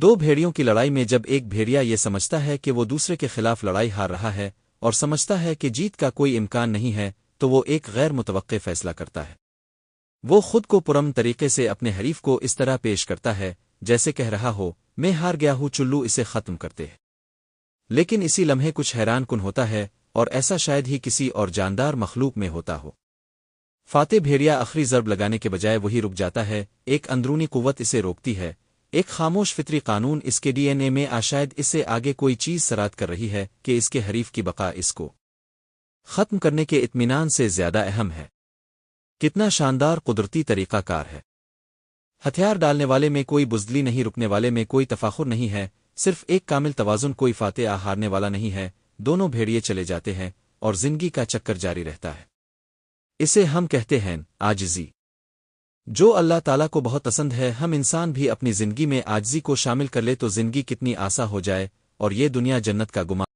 دو بھیڑیوں کی لڑائی میں جب ایک بھیڑیا یہ سمجھتا ہے کہ وہ دوسرے کے خلاف لڑائی ہار رہا ہے اور سمجھتا ہے کہ جیت کا کوئی امکان نہیں ہے تو وہ ایک غیر متوقع فیصلہ کرتا ہے۔ وہ خود کو پرامن طریقے سے اپنے حریف کو اس طرح پیش کرتا ہے جیسے کہہ رہا ہو، میں ہار گیا ہوں، چلو اسے ختم کرتے ہیں۔ لیکن اسی لمحے کچھ حیران کن ہوتا ہے، اور ایسا شاید ہی کسی اور جاندار مخلوق میں ہوتا ہو۔ فاتح بھیڑیا آخری ضرب لگانے کے بجائے وہی رک جاتا ہے، ایک اندرونی قوت اسے روکتی ہے، ایک خاموش فطری قانون اس کے ڈی این اے میں شاید اس سے آگے کوئی چیز سرات کر رہی ہے کہ اس کے حریف کی بقا اس کو ختم کرنے کے اطمینان سے زیادہ اہم ہے۔ کتنا شاندار قدرتی طریقہ کار ہے! ہتھیار ڈالنے والے میں کوئی بزدلی نہیں، رکنے والے میں کوئی تفاخر نہیں ہے، صرف ایک کامل توازن، کوئی فاتح ہارنے والا نہیں ہے، دونوں بھیڑیے چلے جاتے ہیں اور زندگی کا چکر جاری رہتا ہے۔ اسے ہم کہتے ہیں عاجزی، جو اللہ تعالیٰ کو بہت پسند ہے۔ ہم انسان بھی اپنی زندگی میں عاجزی کو شامل کر لے تو زندگی کتنی آسان ہو جائے اور یہ دنیا جنت کا گمان